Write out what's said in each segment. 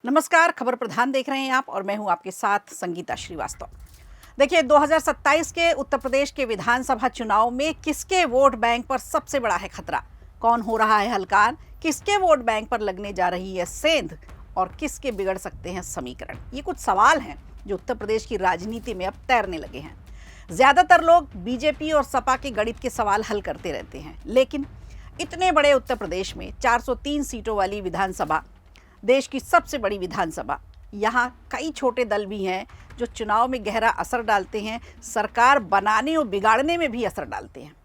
नमस्कार, खबर प्रधान देख रहे हैं आप और मैं हूं आपके साथ संगीता श्रीवास्तव। देखिए, 2027 के उत्तर प्रदेश के विधानसभा चुनाव में किसके वोट बैंक पर सबसे बड़ा है खतरा, कौन हो रहा है हलकान, किसके वोट बैंक पर लगने जा रही है सेंध और किसके बिगड़ सकते हैं समीकरण। ये कुछ सवाल हैं जो उत्तर प्रदेश की राजनीति में अब तैरने लगे हैं। ज्यादातर लोग बीजेपी और सपा के गणित के सवाल हल करते रहते हैं, लेकिन इतने बड़े उत्तर प्रदेश में 403 सीटों वाली विधानसभा, देश की सबसे बड़ी विधानसभा, यहाँ कई छोटे दल भी हैं जो चुनाव में गहरा असर डालते हैं, सरकार बनाने और बिगाड़ने में भी असर डालते हैं।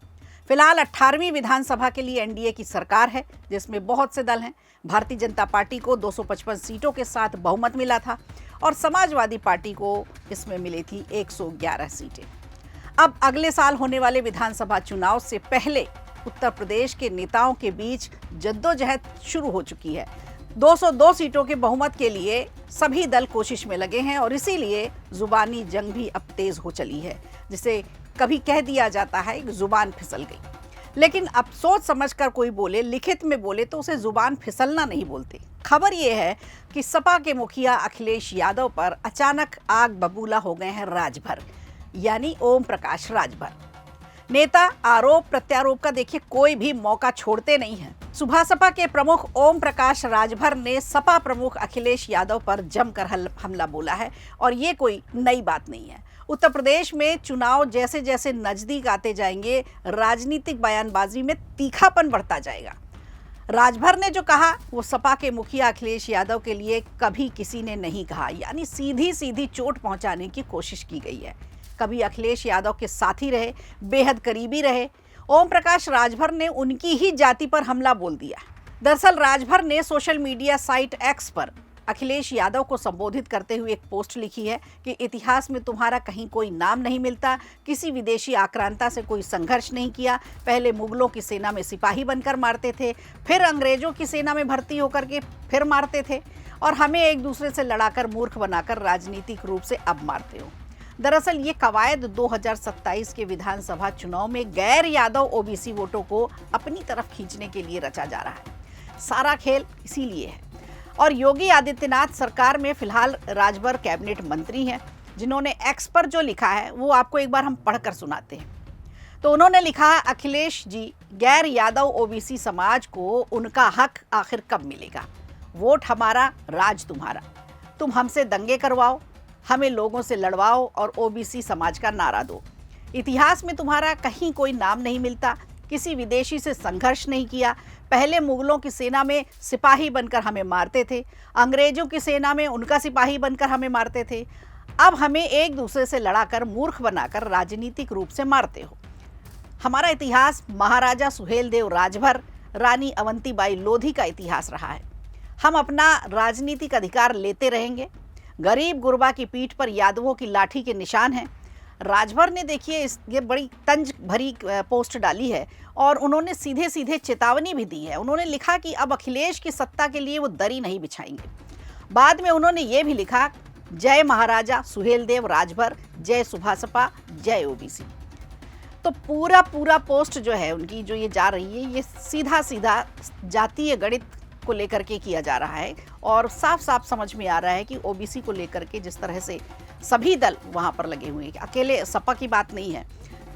फिलहाल 18वीं विधानसभा के लिए एनडीए की सरकार है, जिसमें बहुत से दल हैं। भारतीय जनता पार्टी को 255 सीटों के साथ बहुमत मिला था और समाजवादी पार्टी को इसमें मिली थी 111 सीटें। अब अगले साल होने वाले विधानसभा चुनाव से पहले उत्तर प्रदेश के नेताओं के बीच जद्दोजहद शुरू हो चुकी है। 202 सीटों के बहुमत के लिए सभी दल कोशिश में लगे हैं और इसीलिए जुबानी जंग भी अब तेज हो चली है, जिसे कभी कह दिया जाता है कि जुबान फिसल गई। लेकिन अब सोच समझकर कोई बोले, लिखित में बोले तो उसे जुबान फिसलना नहीं बोलते। खबर ये है कि सपा के मुखिया अखिलेश यादव पर अचानक आग बबूला हो गए हैं राजभर, यानी ओम प्रकाश राजभर। नेता आरोप प्रत्यारोप का देखिए कोई भी मौका छोड़ते नहीं है। सुबह सपा के प्रमुख ओम प्रकाश राजभर ने सपा प्रमुख अखिलेश यादव पर जमकर हमला बोला है और ये कोई नई बात नहीं है। उत्तर प्रदेश में चुनाव जैसे जैसे नजदीक आते जाएंगे, राजनीतिक बयानबाजी में तीखापन बढ़ता जाएगा। राजभर ने जो कहा वो सपा के मुखिया अखिलेश यादव के लिए कभी किसी ने नहीं कहा, यानी सीधी सीधी चोट पहुंचाने की कोशिश की गई है। कभी अखिलेश यादव के साथी रहे, बेहद करीबी रहे। ओम प्रकाश राजभर ने उनकी ही जाति पर हमला बोल दिया। दरअसल राजभर ने सोशल मीडिया साइट एक्स पर अखिलेश यादव को संबोधित करते हुए एक पोस्ट लिखी है कि इतिहास में तुम्हारा कहीं कोई नाम नहीं मिलता, किसी विदेशी आक्रांता से कोई संघर्ष नहीं किया, पहले मुगलों की सेना में सिपाही बनकर मारते थे, फिर अंग्रेजों की सेना में भर्ती होकर के फिर मारते थे और हमें एक दूसरे से लड़ाकर मूर्ख बनाकर राजनीतिक रूप से अब मारते हो। दरअसल ये कवायद 2027 के विधानसभा चुनाव में गैर यादव ओबीसी वोटों को अपनी तरफ खींचने के लिए रचा जा रहा है। सारा खेल इसीलिए है। और योगी आदित्यनाथ सरकार में फिलहाल राजभर कैबिनेट मंत्री हैं, जिन्होंने एक्स पर जो लिखा है वो आपको एक बार हम पढ़कर सुनाते हैं। तो उन्होंने लिखा, अखिलेश जी, गैर यादव ओबीसी समाज को उनका हक आखिर कब मिलेगा? वोट हमारा, राज तुम्हारा। तुम हमसे दंगे करवाओ, हमें लोगों से लड़वाओ और ओबीसी समाज का नारा दो। इतिहास में तुम्हारा कहीं कोई नाम नहीं मिलता, किसी विदेशी से संघर्ष नहीं किया, पहले मुगलों की सेना में सिपाही बनकर हमें मारते थे, अंग्रेजों की सेना में उनका सिपाही बनकर हमें मारते थे, अब हमें एक दूसरे से लड़ाकर मूर्ख बनाकर राजनीतिक रूप से मारते हो। हमारा इतिहास महाराजा सुहेलदेव राजभर, रानी अवंतीबाई लोधी का इतिहास रहा है। हम अपना राजनीतिक अधिकार लेते रहेंगे। गरीब गुरबा की पीठ पर यादवों की लाठी के निशान हैं। राजभर ने देखिए ये बड़ी तंज भरी पोस्ट डाली है और उन्होंने सीधे सीधे चेतावनी भी दी है। उन्होंने लिखा कि अब अखिलेश की सत्ता के लिए वो दरी नहीं बिछाएंगे। बाद में उन्होंने ये भी लिखा, जय महाराजा सुहेलदेव राजभर, जय सुभासपा, जय ओबीसी। तो पूरा पोस्ट जो है उनकी जो ये जा रही है, ये सीधा सीधा जातीय गणित को लेकर के किया जा रहा है और साफ साफ समझ में आ रहा है कि ओबीसी को लेकर के जिस तरह से सभी दल वहां पर लगे हुए हैं, अकेले सपा की बात नहीं है,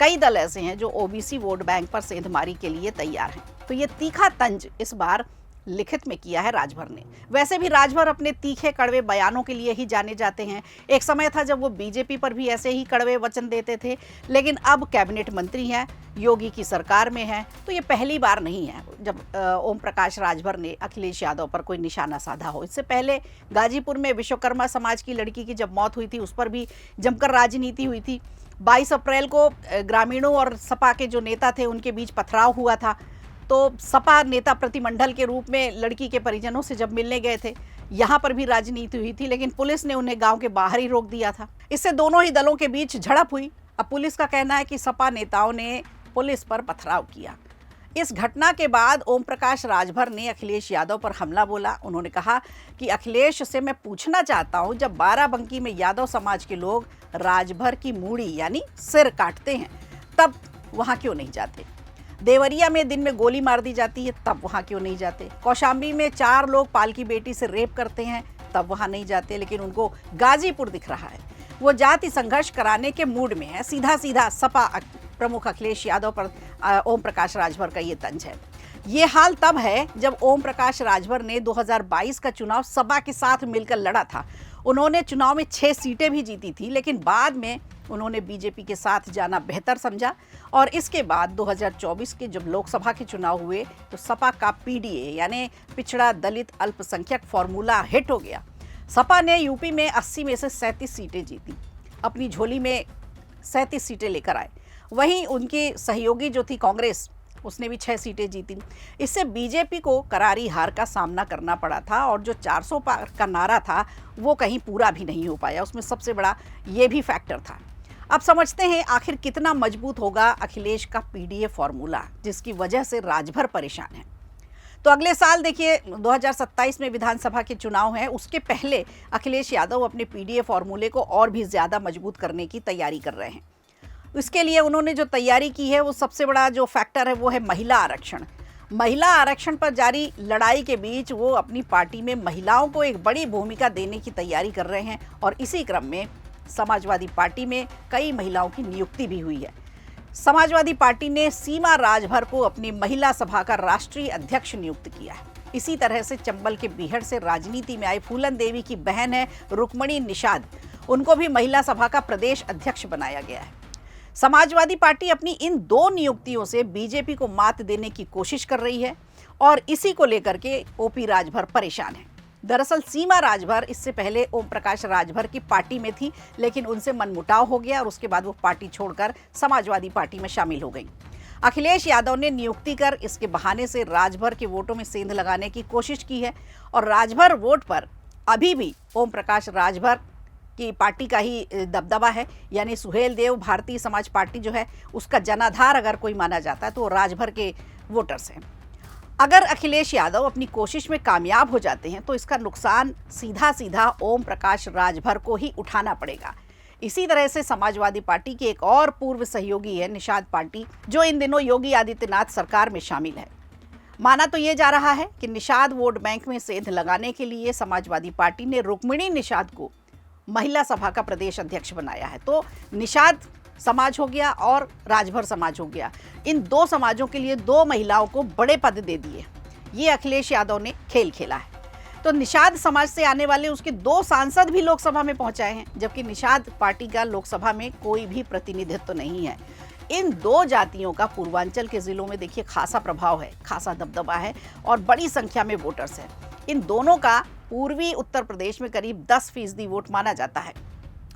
कई दल ऐसे हैं जो ओबीसी वोट बैंक पर सेंधमारी के लिए तैयार हैं। तो ये तीखा तंज इस बार लिखित में किया है राजभर ने। वैसे भी राजभर अपने तीखे कड़वे बयानों के लिए ही जाने जाते हैं। एक समय था जब वो बीजेपी पर भी ऐसे ही कड़वे वचन देते थे, लेकिन अब कैबिनेट मंत्री हैं, योगी की सरकार में हैं, तो ये पहली बार नहीं है जब ओम प्रकाश राजभर ने अखिलेश यादव पर कोई निशाना साधा हो। इससे पहले गाजीपुर में विश्वकर्मा समाज की लड़की की जब मौत हुई थी, उस पर भी जमकर राजनीति हुई थी। 22 अप्रैल को ग्रामीणों और सपा के जो नेता थे उनके बीच पथराव हुआ था, तो सपा नेता प्रतिमंडल के रूप में लड़की के परिजनों से जब मिलने गए थे, यहाँ पर भी राजनीति हुई थी, लेकिन पुलिस ने उन्हें गांव के बाहर ही रोक दिया था। इससे दोनों ही दलों के बीच झड़प हुई। अब पुलिस का कहना है कि सपा नेताओं ने पुलिस पर पथराव किया। इस घटना के बाद ओम प्रकाश राजभर ने अखिलेश यादव पर हमला बोला। उन्होंने कहा कि अखिलेश से मैं पूछना चाहता हूं, जब बाराबंकी में यादव समाज के लोग राजभर की मूड़ी यानी सिर काटते हैं, तब वहां क्यों नहीं जाते? देवरिया में दिन में गोली मार दी जाती है, तब वहां क्यों नहीं जाते? कौशाम्बी में 4 लोग पाल की बेटी से रेप करते हैं, तब वहाँ नहीं जाते, लेकिन उनको गाजीपुर दिख रहा है। वो जाति संघर्ष कराने के मूड में है। सीधा सीधा सपा प्रमुख अखिलेश यादव पर ओम प्रकाश राजभर का ये तंज है। ये हाल तब है जब ओम प्रकाश राजभर ने 2022 का चुनाव सपा के साथ मिलकर लड़ा था। उन्होंने चुनाव में 6 सीटें भी जीती थी, लेकिन बाद में उन्होंने बीजेपी के साथ जाना बेहतर समझा और इसके बाद 2024 के जब लोकसभा के चुनाव हुए तो सपा का पीडीए यानी पिछड़ा दलित अल्पसंख्यक फॉर्मूला हिट हो गया। सपा ने यूपी में 80 में से 37 सीटें जीती, अपनी झोली में 37 सीटें लेकर आए। वहीं उनकी सहयोगी जो थी कांग्रेस, उसने भी 6 सीटें जीती। इससे बीजेपी को करारी हार का सामना करना पड़ा था और जो 400 पार का नारा था वो कहीं पूरा भी नहीं हो पाया। उसमें सबसे बड़ा ये भी फैक्टर था। अब समझते हैं आखिर कितना मजबूत होगा अखिलेश का पीडीए फॉर्मूला, जिसकी वजह से राजभर परेशान है। तो अगले साल देखिए 2027 में विधानसभा के चुनाव हैं, उसके पहले अखिलेश यादव अपने पीडीए फॉर्मूले को और भी ज़्यादा मजबूत करने की तैयारी कर रहे हैं। इसके लिए उन्होंने जो तैयारी की है वो सबसे बड़ा जो फैक्टर है वो है महिला आरक्षण। महिला आरक्षण पर जारी लड़ाई के बीच वो अपनी पार्टी में महिलाओं को एक बड़ी भूमिका देने की तैयारी कर रहे हैं और इसी क्रम में समाजवादी पार्टी में कई महिलाओं की नियुक्ति भी हुई है। समाजवादी पार्टी ने सीमा राजभर को अपनी महिला सभा का राष्ट्रीय अध्यक्ष नियुक्त किया है। इसी तरह से चंबल के बीहड़ से राजनीति में आई फूलन देवी की बहन है रुक्मणी निषाद, उनको भी महिला सभा का प्रदेश अध्यक्ष बनाया गया है। समाजवादी पार्टी अपनी इन 2 नियुक्तियों से बीजेपी को मात देने की कोशिश कर रही है और इसी को लेकर के ओपी राजभर परेशान है। दरअसल सीमा राजभर इससे पहले ओम प्रकाश राजभर की पार्टी में थी, लेकिन उनसे मनमुटाव हो गया और उसके बाद वो पार्टी छोड़कर समाजवादी पार्टी में शामिल हो गई। अखिलेश यादव ने नियुक्ति कर इसके बहाने से राजभर के वोटों में सेंध लगाने की कोशिश की है और राजभर वोट पर अभी भी ओम प्रकाश राजभर की पार्टी का ही दबदबा है। यानी सुहेल देव भारतीय समाज पार्टी जो है उसका जनाधार अगर कोई माना जाता है तो राजभर के वोटर्स हैं। अगर अखिलेश यादव अपनी कोशिश में कामयाब हो जाते हैं तो इसका नुकसान सीधा सीधा ओम प्रकाश राजभर को ही उठाना पड़ेगा। इसी तरह से समाजवादी पार्टी की एक और पूर्व सहयोगी है निषाद पार्टी, जो इन दिनों योगी आदित्यनाथ सरकार में शामिल है। माना तो ये जा रहा है कि निषाद वोट बैंक में सेंध लगाने के लिए समाजवादी पार्टी ने रुक्मिणी निषाद को महिला सभा का प्रदेश अध्यक्ष बनाया है। तो निषाद समाज हो गया और राजभर समाज हो गया। इन 2 समाजों के लिए 2 महिलाओं को बड़े पद दे दिए। ये अखिलेश यादव ने खेल खेला है। तो निषाद समाज से आने वाले उसके 2 सांसद भी लोकसभा में पहुंचाए हैं, जबकि निषाद पार्टी का लोकसभा में कोई भी प्रतिनिधित्व नहीं है। इन 2 जातियों का पूर्वांचल के जिलों में देखिए खासा प्रभाव है, खासा दबदबा है और बड़ी संख्या में वोटर्स हैं। इन दोनों का पूर्वी उत्तर प्रदेश में करीब 10% वोट माना जाता है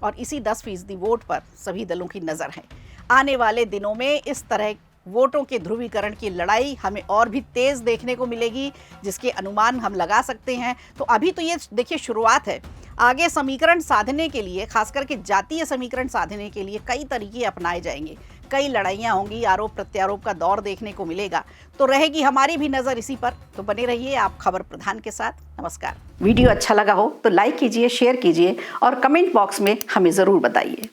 और इसी 10% वोट पर सभी दलों की नज़र है। आने वाले दिनों में इस तरह वोटों के ध्रुवीकरण की लड़ाई हमें और भी तेज़ देखने को मिलेगी, जिसके अनुमान हम लगा सकते हैं। तो अभी तो ये देखिए शुरुआत है। आगे समीकरण साधने के लिए, खास करके जातीय समीकरण साधने के लिए कई तरीके अपनाए जाएंगे, कई लड़ाइयाँ होंगी, आरोप प्रत्यारोप का दौर देखने को मिलेगा। तो रहेगी हमारी भी नज़र इसी पर। तो बने रहिए आप खबर प्रधान के साथ। नमस्कार। वीडियो अच्छा लगा हो तो लाइक कीजिए, शेयर कीजिए और कमेंट बॉक्स में हमें ज़रूर बताइए।